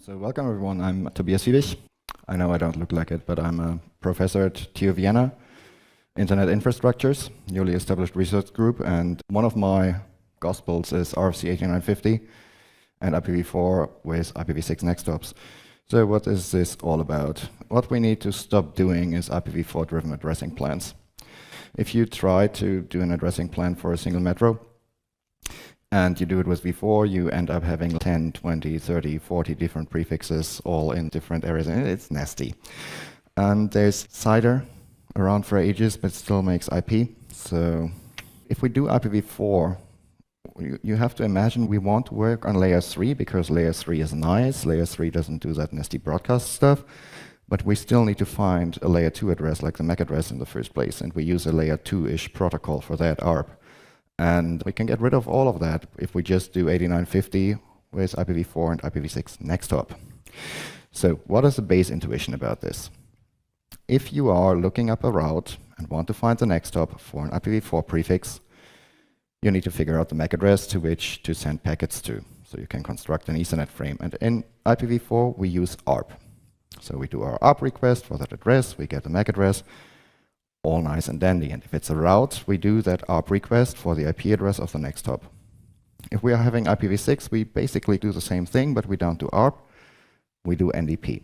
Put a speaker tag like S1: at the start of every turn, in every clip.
S1: So welcome everyone, I'm Tobias Fiebig. I know I don't look like it, but I'm a professor at TU Vienna, Internet Infrastructures, newly established research group, and one of my gospels is RFC8950 and IPv4 with IPv6 Next-Hops. So what is this all about? What we need to stop doing is IPv4-driven addressing plans. If you try to do an addressing plan for a single metro, and you do it with V4, you end up having 10, 20, 30, 40 different prefixes all in different areas, and it's nasty. And there's CIDR around for ages, but still makes IP. So if we do IPv4, you have to imagine we want to work on layer 3 because layer 3 is nice. Layer 3 doesn't do that nasty broadcast stuff, but we still need to find a layer 2 address like the MAC address in the first place, and we use a layer 2-ish protocol for that, ARP. And we can get rid of all of that if we just do 8950 with IPv4 and IPv6 Next-Hop. So what is the base intuition about this? If you are looking up a route and want to find the Next-Hop for an IPv4 prefix, you need to figure out the MAC address to which to send packets to. So you can construct an Ethernet frame. And in IPv4, we use ARP. So we do our ARP request for that address, we get the MAC address, all nice and dandy. And if it's a route, we do that ARP request for the IP address of the Next-Hop. If we are having IPv6, we basically do the same thing, but we don't do ARP, we do NDP.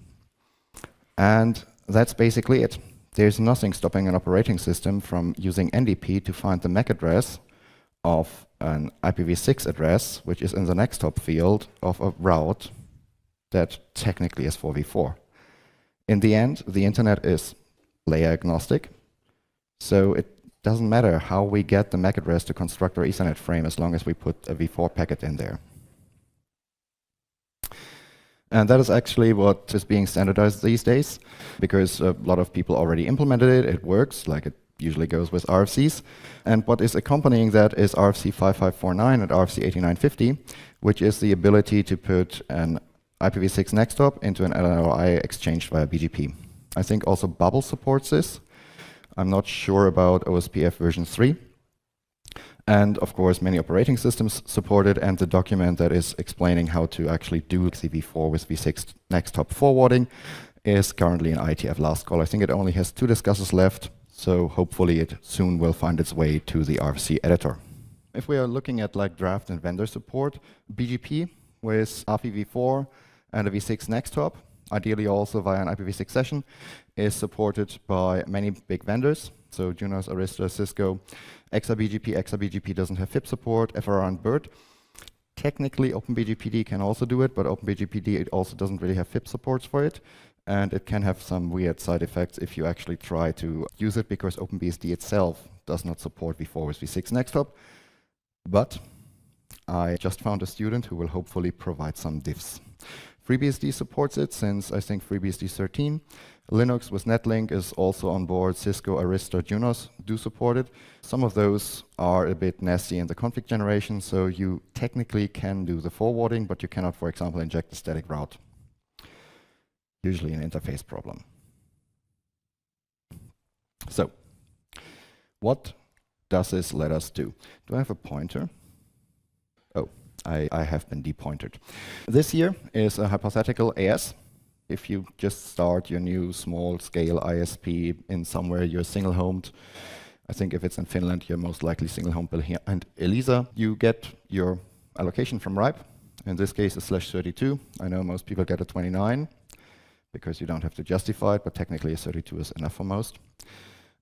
S1: And that's basically it. There's nothing stopping an operating system from using NDP to find the MAC address of an IPv6 address, which is in the Next-Hop field of a route that technically is for V4. In the end, the internet is layer agnostic. So it doesn't matter how we get the MAC address to construct our Ethernet frame as long as we put a V4 packet in there. And that is actually what is being standardized these days, because a lot of people already implemented it. It works like it usually goes with RFCs. And what is accompanying that is RFC5549 and RFC8950, which is the ability to put an IPv6 Next-Hop into an LNOI exchanged via BGP. I think also Bubble supports this. I'm not sure about OSPF version 3. And of course, many operating systems support it, and the document that is explaining how to actually do V4 with V6 Next-Hop forwarding is currently in IETF last call. I think it only has 2 discussers left, so hopefully it soon will find its way to the RFC editor. If we are looking at like draft and vendor support, BGP with IPv4 and a V6 Next-Hop, ideally also via an IPv6 session, is supported by many big vendors. So Junos, Arista, Cisco, XRBGP. XRBGP doesn't have FIP support, FRR and BERT. Technically, OpenBGPD can also do it, but OpenBGPD it also doesn't really have FIP supports for it. And it can have some weird side effects if you actually try to use it, because OpenBSD itself does not support V4 with V6 Next-Hop. But I just found a student who will hopefully provide some diffs. FreeBSD supports it since, I think, FreeBSD 13. Linux with Netlink is also on board. Cisco, Arista, Junos do support it. Some of those are a bit nasty in the config generation, so you technically can do the forwarding, but you cannot, for example, inject a static route. Usually an interface problem. So, what does this let us do? Do I have a pointer? Oh. I have been depointed. This here is a hypothetical AS. If you just start your new small-scale ISP in somewhere you're single-homed, I think if it's in Finland, you're most likely single-homed and Elisa, you get your allocation from RIPE. In this case, a /32. I know most people get a 29 because you don't have to justify it, but technically a 32 is enough for most.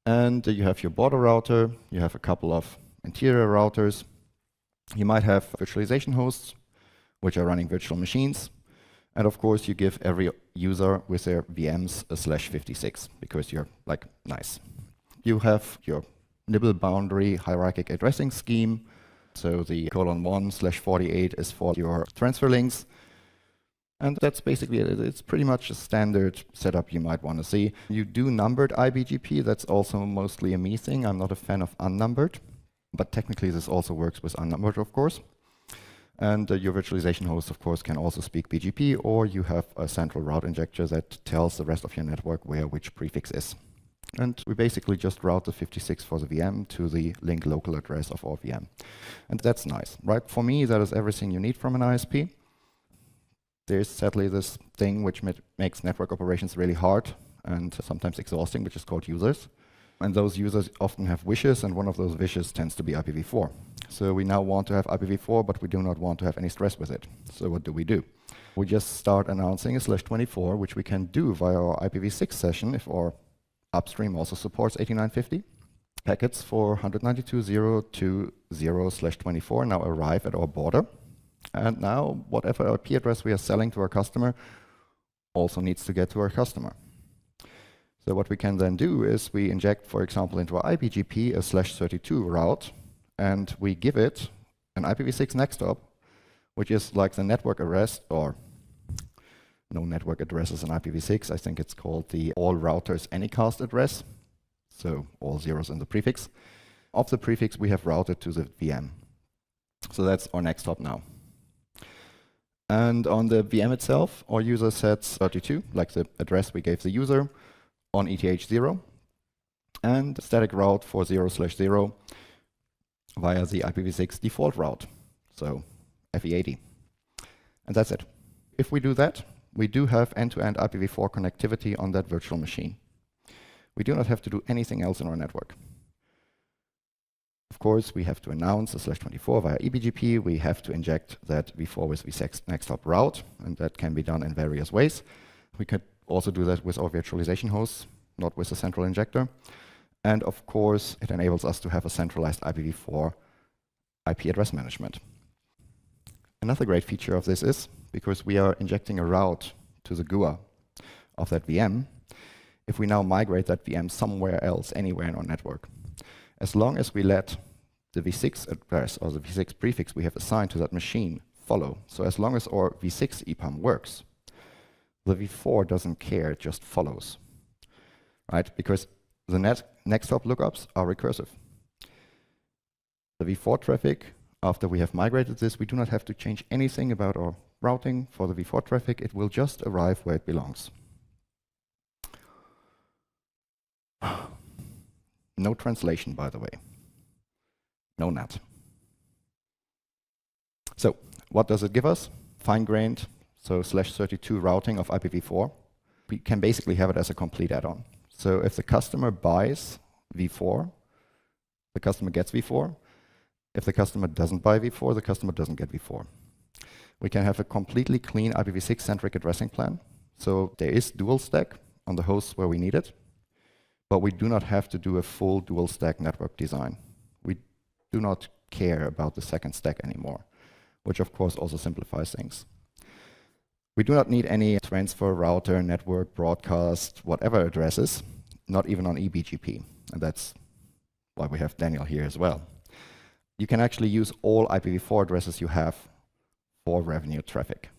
S1: And you have your border router. You have a couple of interior routers. You might have virtualization hosts, which are running virtual machines. And of course, you give every user with their VMs a /56, because you're like, nice. You have your nibble boundary hierarchic addressing scheme. So the :1/48 is for your transfer links. And that's basically it. It's pretty much a standard setup you might want to see. You do numbered IBGP. That's also mostly a me thing. I'm not a fan of unnumbered. But technically, this also works with unnumbered, of course. And your virtualization host, of course, can also speak BGP, or you have a central route injector that tells the rest of your network where which prefix is. And we basically just route the 56 for the VM to the link local address of our VM. And that's nice, right? For me, that is everything you need from an ISP. there's sadly this thing which makes network operations really hard and sometimes exhausting, which is called users. And those users often have wishes, and one of those wishes tends to be IPv4. So we now want to have IPv4, but we do not want to have any stress with it. So what do? We just start announcing a /24, which we can do via our IPv6 session if our upstream also supports 8950. Packets for 192.0.0/24 now arrive at our border. And now whatever IP address we are selling to our customer also needs to get to our customer. So what we can then do is we inject, for example, into our IPGP a /32 route, and we give it an IPv6 Next-Hop, which is like the network address, or no network addresses in IPv6. I think it's called the all routers anycast address, so all zeros in the prefix. Of the prefix we have routed to the VM. So that's our Next-Hop now. And on the VM itself, our user sets 32, like the address we gave the user, on ETH0, and static route for 0/0 via the IPv6 default route, so FE80. And that's it. If we do that, we do have end-to-end IPv4 connectivity on that virtual machine. We do not have to do anything else in our network. Of course, we have to announce the /24 via eBGP. We have to inject that V4/with-IPv6 Next-Hop route, and that can be done in various ways. We could also do that with our virtualization hosts, not with a central injector. And of course, it enables us to have a centralized IPv4 IP address management. Another great feature of this is, because we are injecting a route to the GUA of that VM, if we now migrate that VM somewhere else, anywhere in our network, as long as we let the v6 address or the v6 prefix we have assigned to that machine follow, so as long as our v6 EPAM works, the v4 doesn't care, it just follows, right? Because the Next-Hop lookups are recursive. The v4 traffic, after we have migrated this, we do not have to change anything about our routing for the v4 traffic. It will just arrive where it belongs. No translation, by the way. No NAT. So what does it give us? Fine-grained, so /32 routing of IPv4. We can basically have it as a complete add-on. So if the customer buys v4, the customer gets v4. If the customer doesn't buy v4, the customer doesn't get v4. We can have a completely clean IPv6-centric addressing plan. So there is dual stack on the hosts where we need it, but we do not have to do a full dual stack network design. We do not care about the second stack anymore, which of course also simplifies things. We do not need any transfer, router, network, broadcast, whatever addresses, not even on eBGP. And that's why we have Daniel here as well. You can actually use all IPv4 addresses you have for revenue traffic.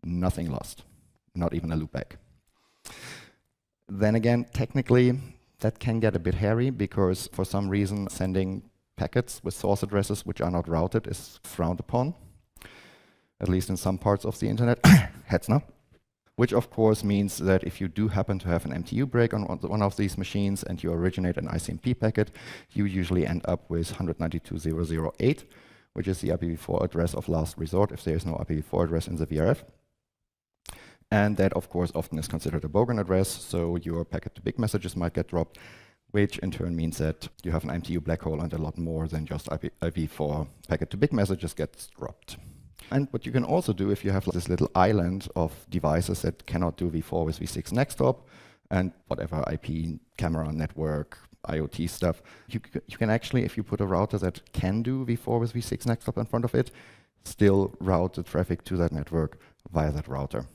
S1: Nothing lost, not even a loopback. Then again, technically, that can get a bit hairy because for some reason sending packets with source addresses which are not routed is frowned upon, at least in some parts of the internet, Hetzner. Which of course means that if you do happen to have an MTU break on one of these machines and you originate an ICMP packet, you usually end up with 192.0.0.8, which is the IPv4 address of last resort if there is no IPv4 address in the VRF. And that of course often is considered a bogan address, so your packet to big messages might get dropped, which in turn means that you have an MTU black hole and a lot more than just IPv4 packet to big messages gets dropped. And what you can also do if you have this little island of devices that cannot do V4/with-IPv6 Next-Hop and whatever IP, camera, network, IoT stuff, you can actually, if you put a router that can do V4/with-IPv6 Next-Hop in front of it, still route the traffic to that network via that router.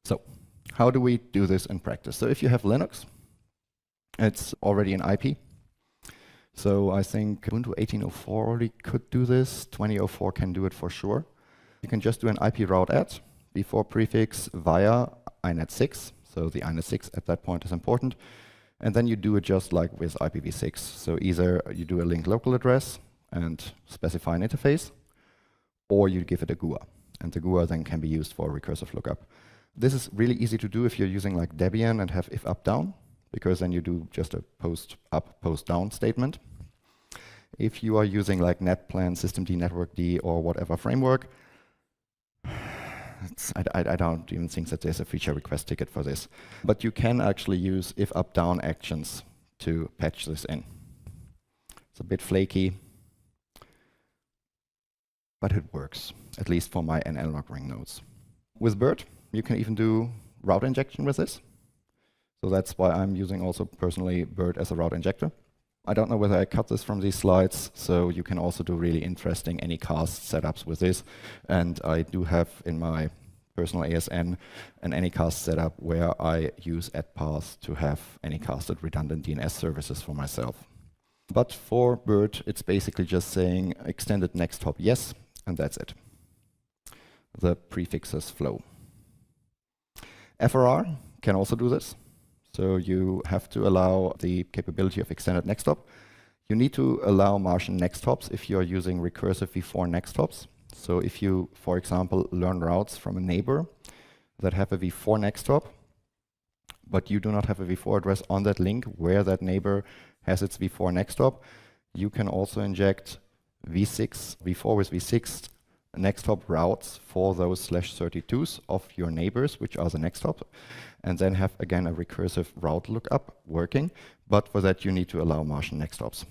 S1: So how do we do this in practice? So if you have Linux, it's already an IP. So I think Ubuntu 18.04 already could do this. 20.04 can do it for sure. You can just do an IP route add, v4 prefix via INET6. So the INET6 at that point is important. And then you do it just like with IPv6. So either you do a linked local address and specify an interface, or you give it a GUA. And the GUA then can be used for recursive lookup. This is really easy to do if you're using like Debian and have if up down, because then you do just a post up, post down statement. If you are using like NetPlan, systemd, networkd, or whatever framework, I don't even think that there's a feature request ticket for this. But you can actually use if up down actions to patch this in. It's a bit flaky, but it works, at least for my NL ring nodes. With BERT, you can even do route injection with this. So that's why I'm using also personally BERT as a route injector. I don't know whether I cut this from these slides, so you can also do really interesting Anycast setups with this. And I do have in my personal ASN an Anycast setup where I use AdPath to have Anycasted redundant DNS services for myself. But for BERT, it's basically just saying extended next hop yes, and that's it. The prefixes flow. FRR can also do this. So you have to allow the capability of extended next hop. You need to allow Martian next hops if you're using recursive V4 next hops. So if you, for example, learn routes from a neighbor that have a V4 next hop, but you do not have a V4 address on that link where that neighbor has its V4 next hop, you can also inject V6, V4 with V6 next hop routes for those /32s of your neighbors, which are the next hop, and then have again a recursive route lookup working. But for that, you need to allow Martian next hops.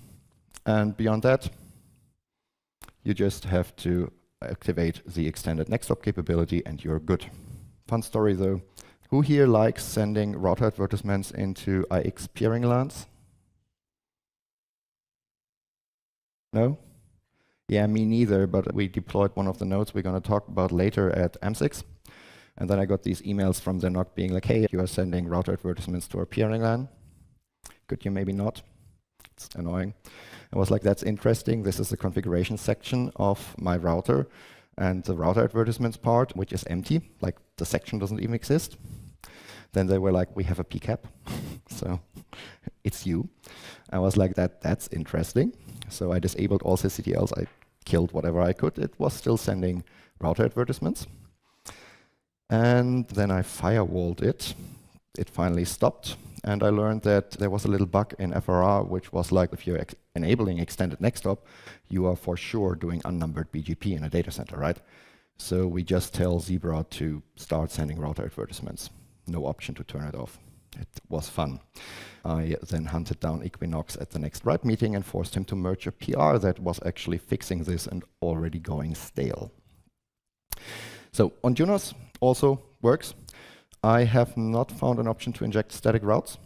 S1: And beyond that, you just have to activate the extended next hop capability, and you're good. Fun story though. Who here likes sending router advertisements into IX peering LANs? No? Yeah, me neither, but we deployed one of the nodes we're going to talk about later at DE-CIX. And then I got these emails from the NOC being like, hey, you are sending router advertisements to our peering LAN. Could you maybe not? It's annoying. I was like, that's interesting. This is the configuration section of my router. And the router advertisements part, which is empty, like the section doesn't even exist. Then they were like, we have a PCAP. So it's you. I was like, that's interesting. So I disabled all sysctls. I killed whatever I could. It was still sending router advertisements. And then I firewalled it. It finally stopped. And I learned that there was a little bug in FRR, which was like, if you're enabling extended next hop, you are for sure doing unnumbered BGP in a data center, right? So we just tell Zebra to start sending router advertisements. No option to turn it off. It was fun. I then hunted down Equinox at the next RIPE meeting and forced him to merge a PR that was actually fixing this and already going stale. So on Junos also works. I have not found an option to inject static routes.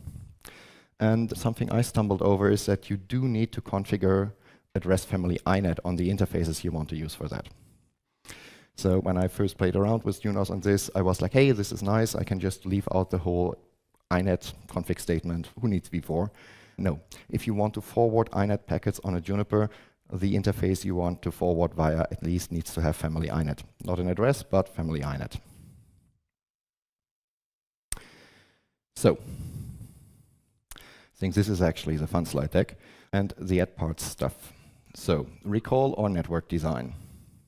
S1: And something I stumbled over is that you do need to configure address family INET on the interfaces you want to use for that. So when I first played around with Junos on this, I was like, hey, this is nice. I can just leave out the whole INET config statement. Who needs V4? No. If you want to forward INET packets on a Juniper, the interface you want to forward via at least needs to have family INET. Not an address, but family INET. So, I think this is actually the fun slide deck and the AdParts stuff. So, recall or network design.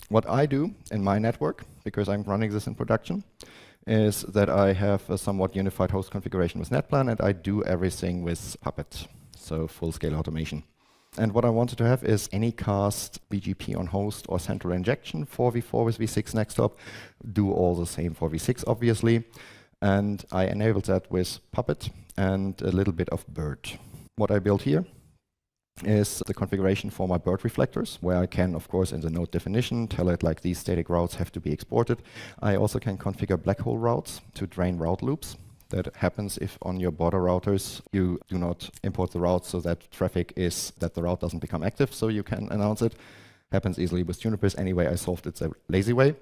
S1: What I do in my network, because I'm running this in production, is that I have a somewhat unified host configuration with NetPlan, and I do everything with Puppet, so full-scale automation. And what I wanted to have is Anycast BGP on host or central injection for V4 with V6 Next-Hop, do all the same for V6, obviously. And I enabled that with Puppet and a little bit of BERT. What I built here is the configuration for my BERT reflectors, where I can, of course, in the node definition, tell it like these static routes have to be exported. I also can configure black hole routes to drain route loops. That happens if on your border routers you do not import the route so that traffic is that the route doesn't become active, so you can announce it. Happens easily with Junipers. Anyway, I solved it the lazy way.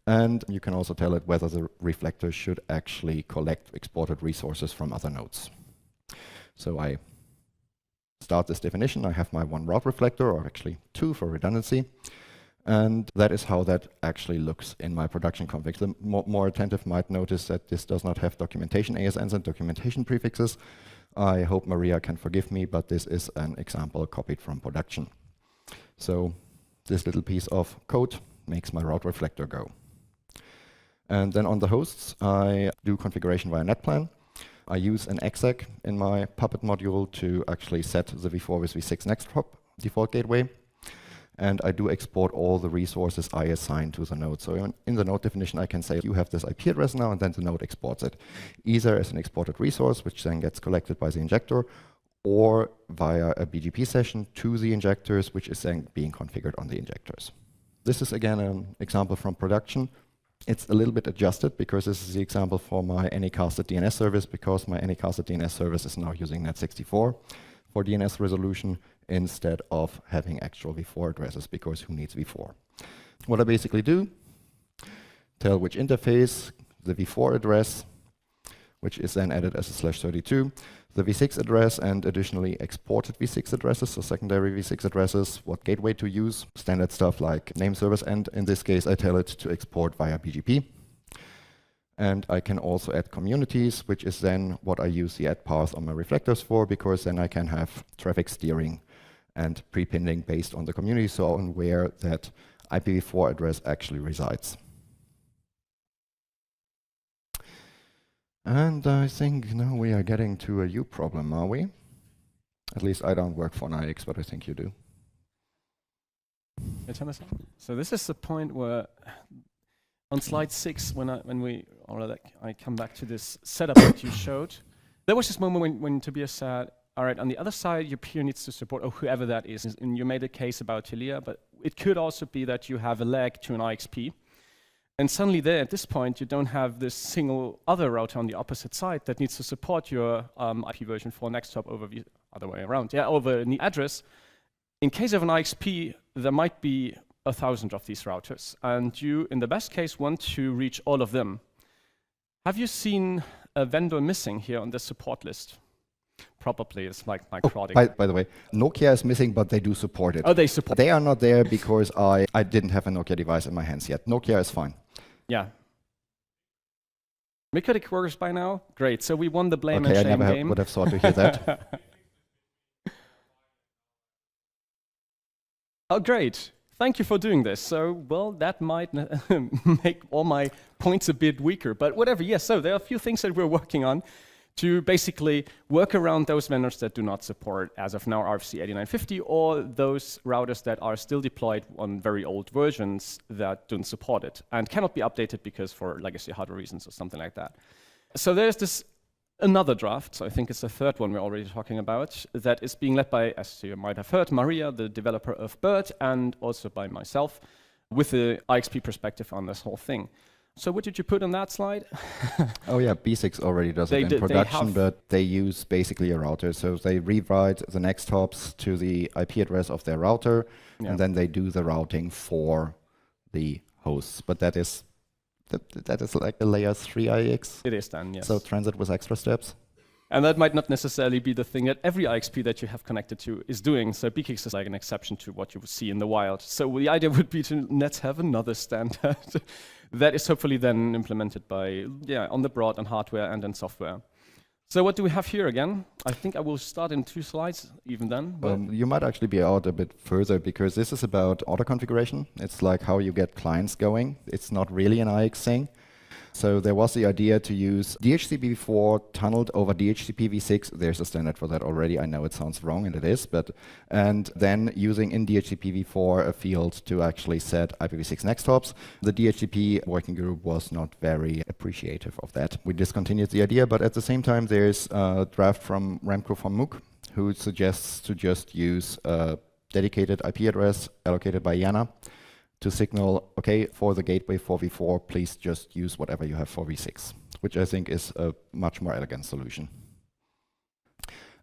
S1: And you can also tell it whether the reflector should actually collect exported resources from other nodes. So I start this definition. I have my one route reflector, or actually two for redundancy. And that is how that actually looks in my production config. The more attentive might notice that this does not have documentation ASNs and documentation prefixes. I hope Maria can forgive me, but this is an example copied from production. So this little piece of code makes my route reflector go. And then on the hosts, I do configuration via NetPlan. I use an exec in my Puppet module to actually set the V4 with V6 Next-Hop default gateway. And I do export all the resources I assign to the node. So in the node definition, I can say you have this IP address now, and then the node exports it, either as an exported resource, which then gets collected by the injector, or via a BGP session to the injectors, which is then being configured on the injectors. This is again an example from production. It's a little bit adjusted because this is the example for my anycasted DNS service, because my anycasted DNS service is now using Net64 for DNS resolution instead of having actual V4 addresses, because who needs V4? What I basically do, tell which interface, the V4 address, which is then added as a /32, the V6 address, and additionally exported V6 addresses, so secondary V6 addresses, what gateway to use, standard stuff like name service, and in this case I tell it to export via BGP. And I can also add communities, which is then what I use the add path on my reflectors for, because then I can have traffic steering and prepending based on the community, so on where that IPv4 address actually resides. And I think now we are getting to a U problem, are we? At least I don't work for an IX, but I think you do.
S2: So this is the point where, on slide 6, I come back to this setup that you showed. There was this moment when Tobias said, all right, on the other side, your peer needs to support, or whoever that is. And you made a case about Telia, but it could also be that you have a leg to an IXP. And suddenly there, at this point, you don't have this single other router on the opposite side that needs to support your IPv4 Next-Hop over the other way around, over the address. In case of an IXP, there might be 1,000 of these routers, and you, in the best case, want to reach all of them. Have you seen a vendor missing here on the support list? Probably, it's like my crowding.
S1: By the way, Nokia is missing, but they do support it.
S2: Oh, they support.
S1: They are not there because I didn't have a Nokia device in my hands yet. Nokia is fine.
S2: Yeah. Micotic works by now? Great, so we won the blame
S1: and
S2: shame
S1: game. I
S2: game.
S1: would have thought to hear that.
S2: Oh, great. Thank you for doing this. So, well, that might make all my points a bit weaker, but whatever. Yes, so there are a few things that we're working on to basically work around those vendors that do not support, as of now, RFC8950, or those routers that are still deployed on very old versions that don't support it and cannot be updated because for legacy hardware reasons or something like that. So there's this another draft, so I think it's the third one we're already talking about, that is being led by, as you might have heard, Maria, the developer of BERT, and also by myself, with the IXP perspective on this whole thing. So what did you put on that slide?
S1: Oh yeah, B6 already does it in production, but they use basically a router. So they rewrite the Next-Hops to the IP address of their router, and then they do the routing for the hosts. But that is like a layer 3 IX.
S2: It is then, yes.
S1: So transit with extra steps.
S2: And that might not necessarily be the thing that every IXP that you have connected to is doing. So B6 is like an exception to what you would see in the wild. So the idea would be to let's have another standard that is hopefully then implemented by, on the broad, on hardware and in software. So what do we have here again? I think I will start in 2 slides even then.
S1: You might actually be out a bit further because this is about auto configuration. It's like how you get clients going. It's not really an IX thing. So there was the idea to use DHCP4 tunneled over DHCP-v6. There's a standard for that already. I know it sounds wrong, and it is, and then using in DHCP-v4 a field to actually set IPv6 Next-Hops. The DHCP working group was not very appreciative of that. We discontinued the idea, but at the same time there's a draft from Remco van Mook, who suggests to just use a dedicated IP address allocated by IANA to signal, okay, for the gateway for V4, please just use whatever you have for V6, which I think is a much more elegant solution.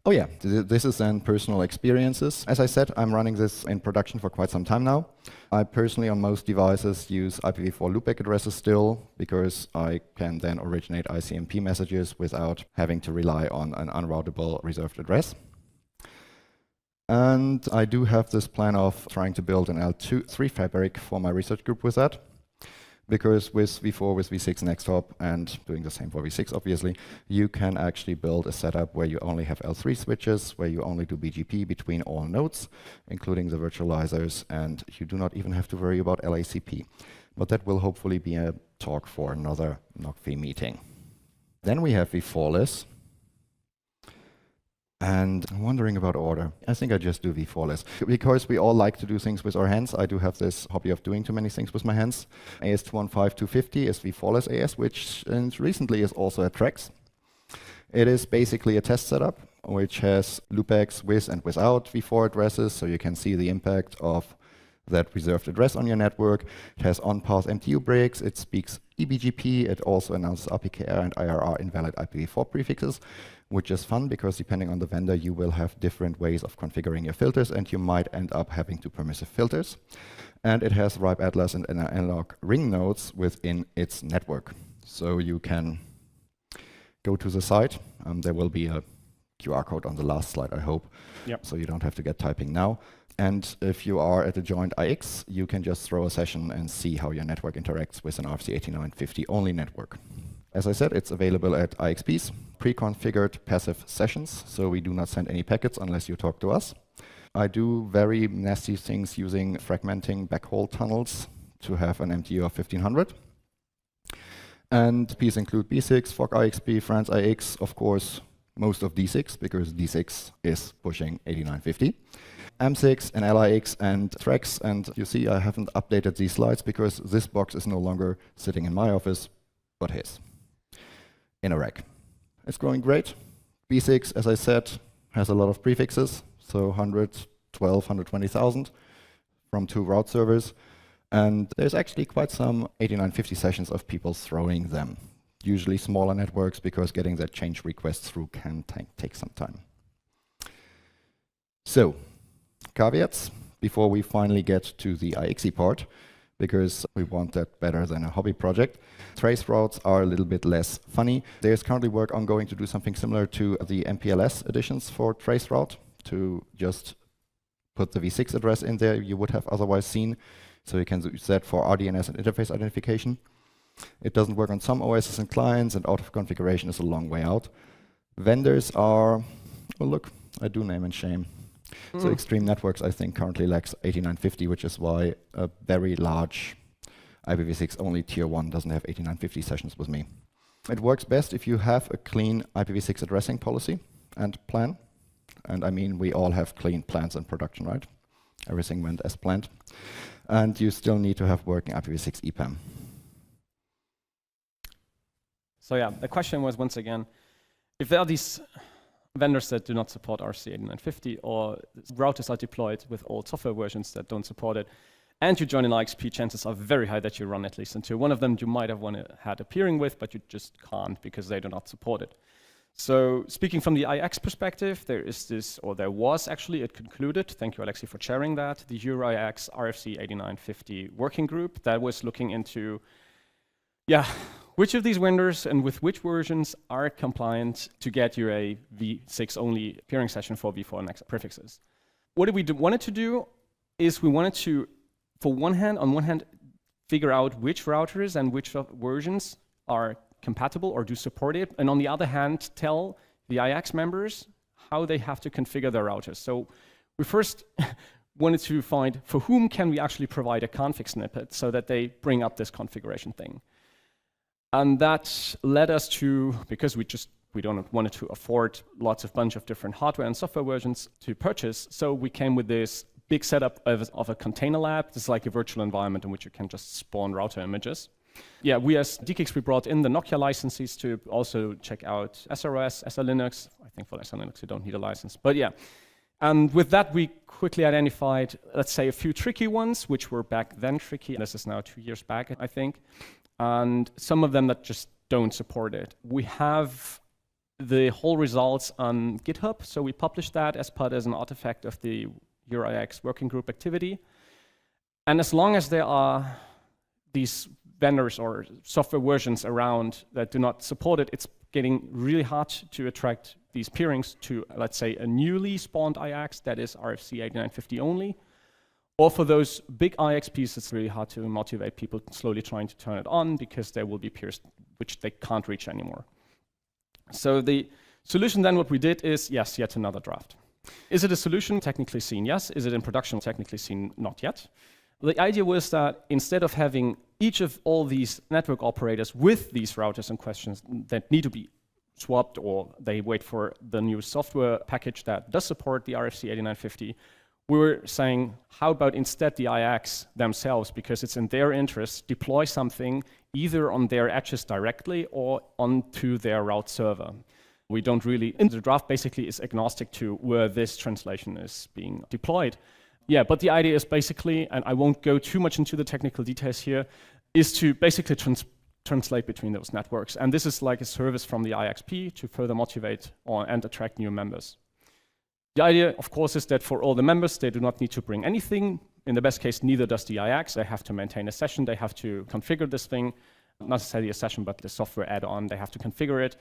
S1: Oh yeah, this is then personal experiences. As I said, I'm running this in production for quite some time now. I personally, on most devices, use IPv4 loopback addresses still, because I can then originate ICMP messages without having to rely on an unroutable reserved address. And I do have this plan of trying to build an L3 fabric for my research group with that, because with V4, with V6 Next-Hop, and doing the same for V6 obviously, you can actually build a setup where you only have L3 switches, where you only do BGP between all nodes, including the virtualizers, and you do not even have to worry about LACP. But that will hopefully be a talk for another nog.fi meeting. Then we have V4LESS. And I'm wondering about order. I think I just do V4LESS. Because we all like to do things with our hands, I do have this hobby of doing too many things with my hands. AS215250 is V4LESS AS, which recently is also at TREX. It is basically a test setup, which has loopbacks with and without V4 addresses, so you can see the impact of that reserved address on your network. It has on-path MTU breaks, it speaks eBGP, it also announces RPKR and IRR invalid IPv4 prefixes, which is fun because depending on the vendor, you will have different ways of configuring your filters and you might end up having two permissive filters. And it has RIPE Atlas and analog ring nodes within its network. So you can go to the site. There will be a QR code on the last slide, I hope.
S2: Yep.
S1: So you don't have to get typing now. And if you are at a joint IX, you can just throw a session and see how your network interacts with an RFC8950 only network. As I said, it's available at IXPs, pre-configured passive sessions, so we do not send any packets unless you talk to us. I do very nasty things using fragmenting backhaul tunnels to have an MTU of 1500. And Ps include B6, FOC IXP, France IX, of course, most of DE-CIX, because DE-CIX is pushing 8950. M6 and LIX and TREX, and you see I haven't updated these slides because this box is no longer sitting in my office, but his, in a rack. It's growing great. B6, as I said, has a lot of prefixes, so 112, 120,000 from 2 route servers, and there's actually quite some 8950 sessions of people throwing them. Usually smaller networks, because getting that change request through can take some time. So, caveats before we finally get to the IXE part, because we want that better than a hobby project. Trace routes are a little bit less funny. There's currently work ongoing to do something similar to the MPLS editions for trace route, to just put the V6 address in there you would have otherwise seen. So you can use that for RDNS and interface identification. It doesn't work on some OSs and clients, and out of configuration is a long way out. Vendors are, oh look, I do name and shame. So Extreme Networks, I think, currently lacks 8950, which is why a very large IPv6 only tier 1 doesn't have 8950 sessions with me. It works best if you have a clean IPv6 addressing policy and plan. And I mean, we all have clean plans in production, right? Everything went as planned. And you still need to have working IPv6 EPAM.
S2: So yeah, the question was, once again, if there are these vendors that do not support RFC8950, or routers are deployed with old software versions that don't support it, and you join an IXP, chances are very high that you run at least into one of them you might have had a peering with, but you just can't because they do not support it. So speaking from the IX perspective, there is this, or there was actually, it concluded, thank you Alexi for sharing that, the EURIX RFC8950 working group that was looking into, which of these vendors and with which versions are compliant to get you a V6 only peering session for V4 next prefixes. What we wanted to do is we wanted to, on one hand, figure out which routers and which versions are compatible or do support it, and on the other hand, tell the IX members how they have to configure their routers. So we first wanted to find for whom can we actually provide a config snippet so that they bring up this configuration thing. And that led us to, because we don't want to afford a bunch of different hardware and software versions to purchase, so we came with this big setup of a container lab. This is like a virtual environment in which you can just spawn router images. Yeah, we as DE-CIX, we brought in the Nokia licenses to also check out SROS, SR-Linux. I think for SR-Linux you don't need a license, but yeah. And with that, we quickly identified, let's say, a few tricky ones, which were back then tricky. This is now 2 years back, I think. And some of them that just don't support it. We have the whole results on GitHub, so we published that as part as an artifact of the EURIX working group activity. And as long as there are these vendors or software versions around that do not support it, it's getting really hard to attract these peerings to, let's say, a newly spawned IX that is RFC8950 only. Or for those big IXPs, it's really hard to motivate people slowly trying to turn it on because there will be peers which they can't reach anymore. So the solution then, what we did is, yes, yet another draft. Is it a solution? Technically seen, yes. Is it in production? Technically seen, not yet. The idea was that instead of having each of all these network operators with these routers and questions that need to be swapped, or they wait for the new software package that does support the RFC8950. We were saying, how about instead the IX themselves, because it's in their interest, deploy something either on their edges directly or onto their route server. We don't really, in the draft basically is agnostic to where this translation is being deployed. Yeah, but the idea is basically, and I won't go too much into the technical details here, is to basically translate between those networks. And this is like a service from the IXP to further motivate and attract new members. The idea, of course, is that for all the members, they do not need to bring anything. In the best case, neither does the IX. They have to maintain a session. They have to configure this thing, not necessarily a session, but the software add-on. They have to configure it.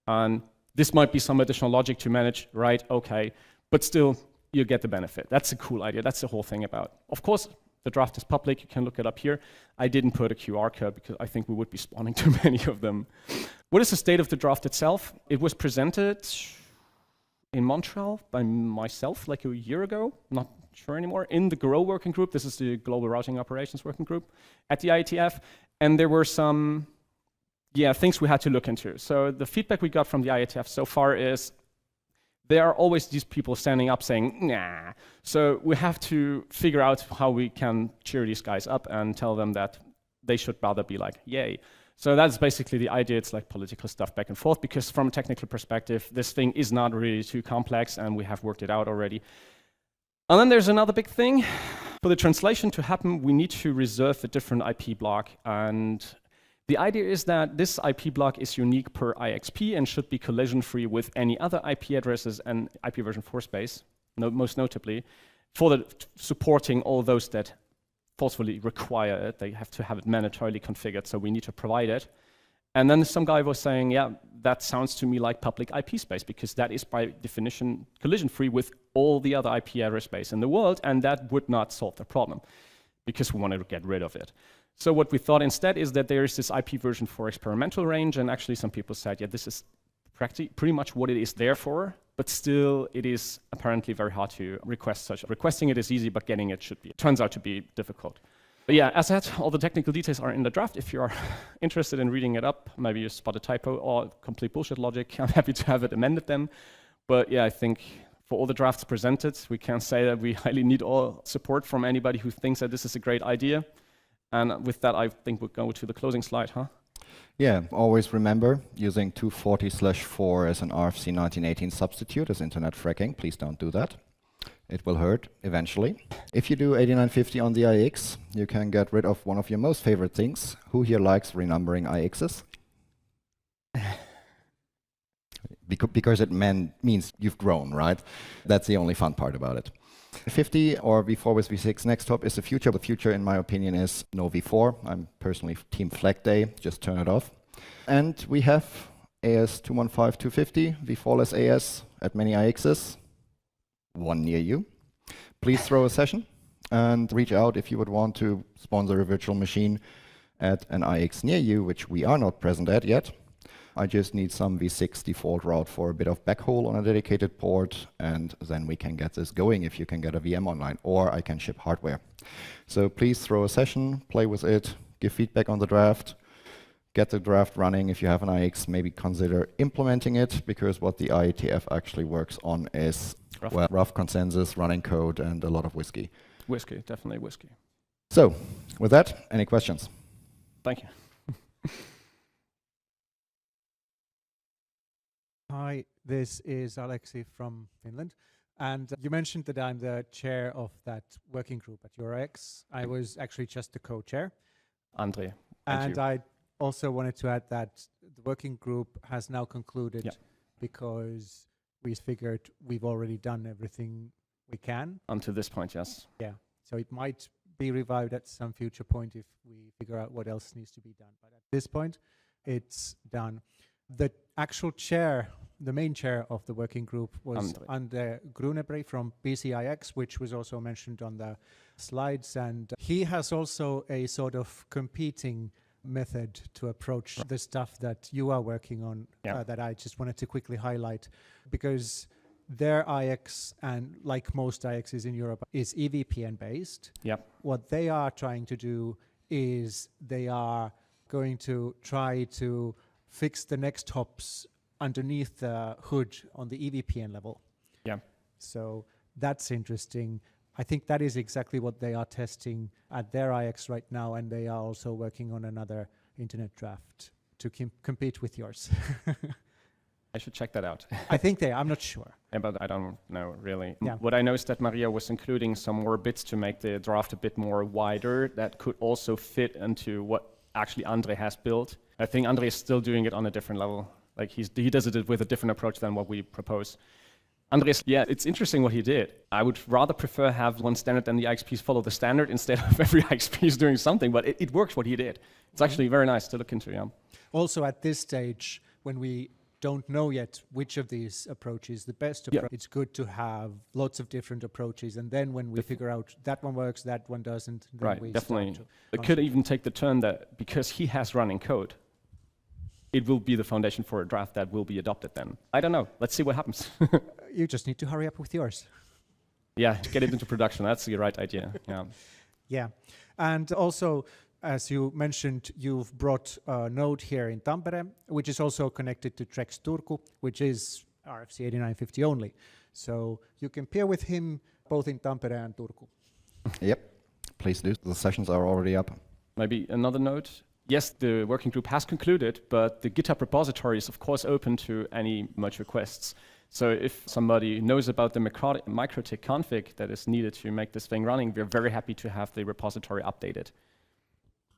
S2: And this might be some additional logic to manage, right? Okay, but still, you get the benefit. That's a cool idea. That's the whole thing about. Of course, the draft is public. You can look it up here. I didn't put a QR code because I think we would be spawning too many of them. What is the state of the draft itself? It was presented in Montreal by myself like a year ago, not sure anymore, in the GROW working group. This is the Global Routing Operations working group at the IETF. And there were some things we had to look into. So the feedback we got from the IETF so far is there are always these people standing up saying, nah. So we have to figure out how we can cheer these guys up and tell them that they should rather be like, yay. So that's basically the idea. It's like political stuff back and forth, because from a technical perspective, this thing is not really too complex and we have worked it out already. And then there's another big thing. For the translation to happen, we need to reserve a different IP block. And the idea is that this IP block is unique per IXP and should be collision-free with any other IP addresses and IPv4 space, most notably, for the supporting all those that forcefully require it. They have to have it mandatorily configured, so we need to provide it. And then some guy was saying, yeah, that sounds to me like public IP space, because that is by definition collision-free with all the other IP address space in the world, and that would not solve the problem, because we wanted to get rid of it. So what we thought instead is that there is this IPv4 experimental range, and actually some people said, yeah, this is pretty much what it is there for, but still it is apparently very hard to request such. Requesting it is easy, but getting it turns out to be difficult. But yeah, as said, all the technical details are in the draft. If you are interested in reading it up, maybe you spot a typo or complete bullshit logic, I'm happy to have it amended then. But yeah, I think for all the drafts presented, we can say that we highly need all support from anybody who thinks that this is a great idea. And with that, I think we'll go to the closing slide, huh?
S1: Yeah, always remember, using 240/4 as an RFC 1918 substitute as internet fracking. Please don't do that. It will hurt eventually. If you do 8950 on the IX, you can get rid of one of your most favorite things. Who here likes renumbering IXs? Because it means you've grown, right? That's the only fun part about it. 50 or V4-with-IPv6 Next-Hop is the future. The future, in my opinion, is no V4. I'm personally team flag day, just turn it off. And we have AS215250, V4LESS AS at many IXs, one near you. Please throw a session and reach out if you would want to sponsor a virtual machine at an IX near you, which we are not present at yet. I just need some V6 default route for a bit of backhaul on a dedicated port, and then we can get this going if you can get a VM online, or I can ship hardware. So please throw a session, play with it, give feedback on the draft, get the draft running. If you have an IX, maybe consider implementing it, because what the IETF actually works on is rough consensus, running code, and a lot of whiskey.
S2: Whiskey, definitely whiskey.
S1: So with that, any questions?
S2: Thank you.
S3: Hi, this is Alexi from Finland. And you mentioned that I'm the chair of that working group at URX. I was actually just the co-chair.
S2: Andre.
S3: And I also wanted to add that the working group has now concluded, because we figured we've already done everything we can.
S2: Until this point, yes.
S3: Yeah. So it might be revived at some future point if we figure out what else needs to be done. But at this point, it's done. The actual chair, the main chair of the working group was Andre Grunebrey from DE-CIX, which was also mentioned on the slides. And he has also a sort of competing method to approach the stuff that you are working on, that I just wanted to quickly highlight, because their IX, and like most IXs in Europe, is EVPN based.
S2: Yep. What
S3: they are trying to do is they are going to try to fix the Next-Hops underneath the hood on the EVPN level.
S2: Yeah.
S3: So that's interesting. I think that is exactly what they are testing at their IX right now, and they are also working on another internet draft to compete with yours.
S2: I should check that out.
S3: I think they, I'm not sure.
S2: Yeah, but I don't know really.
S3: Yeah.
S2: What I know is that Maria was including some more bits to make the draft a bit more wider that could also fit into what actually Andre has built. I think Andre is still doing it on a different level. Like he does it with a different approach than what we propose. Andres, yeah, it's interesting what he did. I would rather prefer have one standard than the IXPs follow the standard instead of every IXP is doing something, but it works what he did. It's actually very nice to look into, yeah.
S3: Also at this stage, when we don't know yet which of these approaches is the best approach, it's good to have lots of different approaches, and then when we figure out that one works, that one doesn't, then
S2: right,
S3: we
S2: definitely.
S3: start
S2: It could even take the turn that because he has running code, it will be the foundation for a draft that will be adopted then. I don't know. Let's see what happens.
S3: You just need to hurry up with yours.
S2: Yeah, to get it into production. That's the right idea. Yeah.
S3: Yeah. And also, as you mentioned, you've brought a node here in Tampere, which is also connected to Trex Turku, which is RFC8950 only. So you can pair with him both in Tampere and Turku.
S1: Yep, please do. The sessions are already up.
S2: Maybe another note. Yes, the working group has concluded, but the GitHub repository is of course open to any merge requests. So if somebody knows about the MikroTik config that is needed to make this thing running, we're very happy to have the repository updated.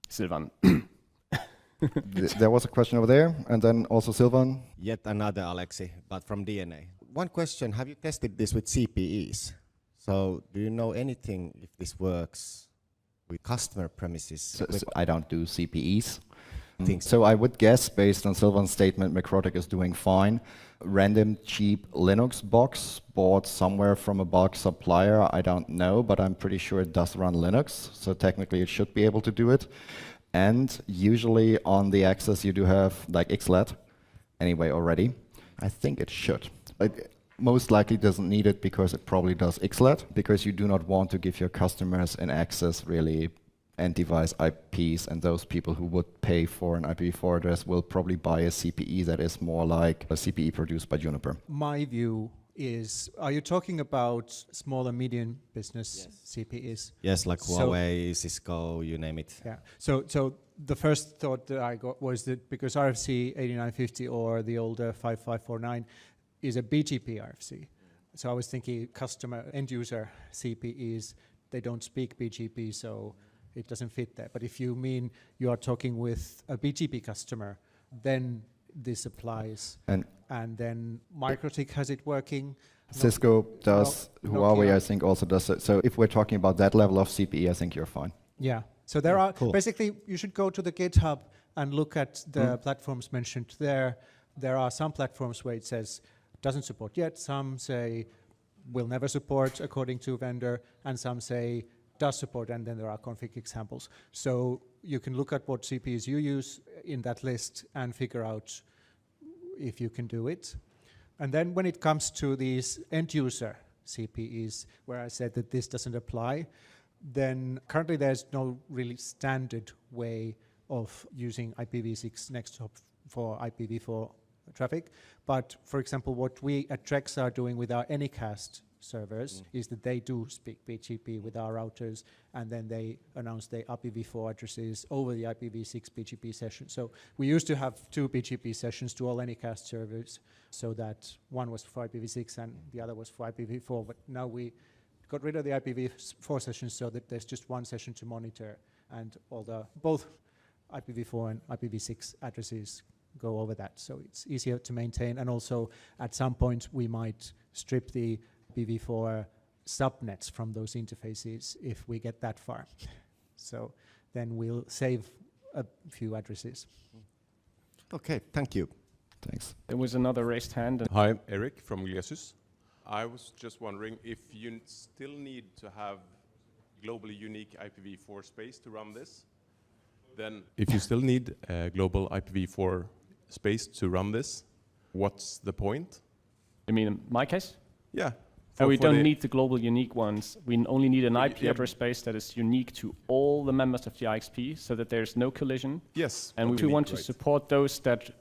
S2: Silvan.
S1: There was a question over there, and then also Silvan.
S4: Yet another Alexi, but from DNA. One question, have you tested this with CPEs? So do you know anything if this works with customer premises?
S1: So I don't do CPEs.
S4: Think
S1: So I would guess, based on Silvan's statement, MikroTik is doing fine. Random cheap Linux box bought somewhere from a box supplier, I don't know, but I'm pretty sure it does run Linux, so technically it should be able to do it. And usually on the access you do have like XLET anyway already. I think it should. It most likely doesn't need it because it probably does XLET, because you do not want to give your customers an access really end-device IPs, and those people who would pay for an IPv4 address will probably buy a CPE that is more like a CPE produced by Juniper.
S3: My view is, are you talking about small and medium business CPEs?
S4: Yes, like Huawei, Cisco, you name it.
S3: Yeah. So the first thought that I got was that because RFC8950 or the older 5549 is a BGP RFC. So I was thinking customer end user CPEs, they don't speak BGP, so it doesn't fit there. But if you mean you are talking with a BGP customer, then this applies. And then MikroTik has it working.
S1: Cisco does, Huawei
S3: Nokia.
S1: I think also does it. So if we're talking about that level of CPE, I think you're fine.
S3: Yeah. So there are,
S4: cool.
S3: basically, you should go to the GitHub and look at the platforms mentioned there. There are some platforms where it says doesn't support yet. Some say will never support according to vendor, and some say does support, and then there are config examples. So you can look at what CPEs you use in that list and figure out if you can do it. And then when it comes to these end user CPEs, where I said that this doesn't apply, then currently there's no really standard way of using IPv6 Next-Hops for IPv4 traffic. But for example, what we at Trex are doing with our Anycast servers is that they do speak BGP with our routers, and then they announce their IPv4 addresses over the IPv6 BGP session. So we used to have 2 BGP sessions to all Anycast servers, so that one was for IPv6 and the other was for IPv4, but now we got rid of the IPv4 sessions so that there's just one session to monitor, and all the both IPv4 and IPv6 addresses go over that, so it's easier to maintain. And also at some point we might strip the IPv4 subnets from those interfaces if we get that far. So then we'll save a few addresses.
S4: Okay, thank you.
S1: Thanks.
S2: There was another raised hand.
S5: Hi, I'm Eric from Glesius. I was just wondering if you still need to have globally unique IPv4 space to run this. Then if you still need a global IPv4 space to run this, what's the point?
S2: You mean in my case?
S5: Yeah.
S2: And we don't need the global unique ones. We only need an IP address space that is unique to all the members of the IXP so that there's no collision.
S5: Yes.
S2: And we want to support those that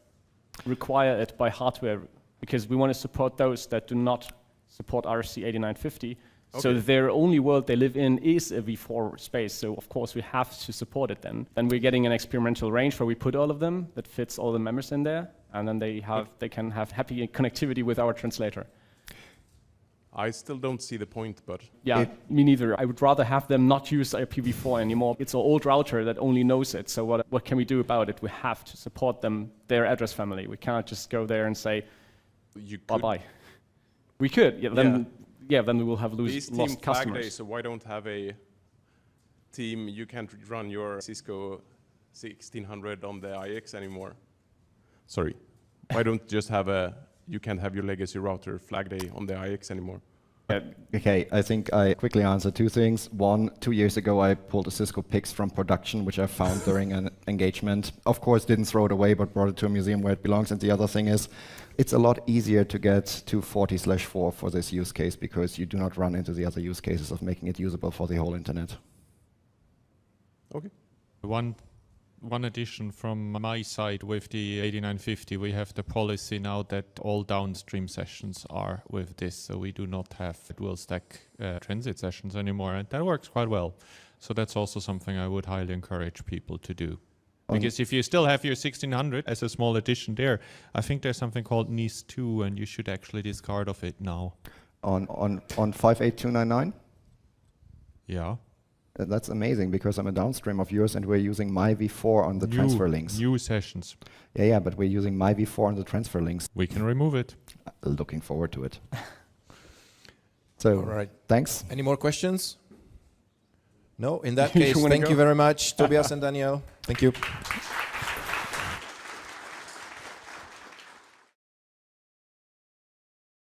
S2: require it by hardware because we want to support those that do not support RFC8950. So their only world they live in is a V4 space. So of course we have to support it then. Then we're getting an experimental range where we put all of them that fits all the members in there, and then they can have happy connectivity with our translator.
S5: I still don't see the point, but
S2: Yeah, me neither. I would rather have them not use IPv4 anymore. It's an old router that only knows it. So what can we do about it? We have to support them, their address family. We cannot just go there and say,
S5: you could.
S2: bye-bye. We could, then we will have
S5: These team
S2: lost
S5: flag
S2: customers.
S5: days, so why don't have a team, you can't run your Cisco 1600 on the IX anymore. Sorry. Why don't just have you can't have your legacy router flag day on the IX anymore?
S1: Okay, I think I quickly answer two things. One, 2 years ago, I pulled a Cisco PIX from production, which I found during an engagement. Of course, didn't throw it away, but brought it to a museum where it belongs. And the other thing is, it's a lot easier to get to 40/4 for this use case because you do not run into the other use cases of making it usable for the whole internet.
S5: Okay.
S6: One addition from my side with the 8950, we have the policy now that all downstream sessions are with this, so we do not have dual stack transit sessions anymore, and that works quite well. So that's also something I would highly encourage people to do. Because if you still have your 1600 as a small addition there, I think there's something called NIS 2, and you should actually discard of it now.
S1: On 58299?
S6: Yeah.
S1: That's amazing because I'm a downstream of yours and we're using my V4 on the transfer links.
S6: New sessions.
S1: Yeah, but we're using my V4 on the transfer links.
S6: We can remove it.
S1: Looking forward to it. So,
S7: All right.
S1: thanks.
S7: Any more questions? No? In that case, thank you very much, Tobias and Danielle. Thank you.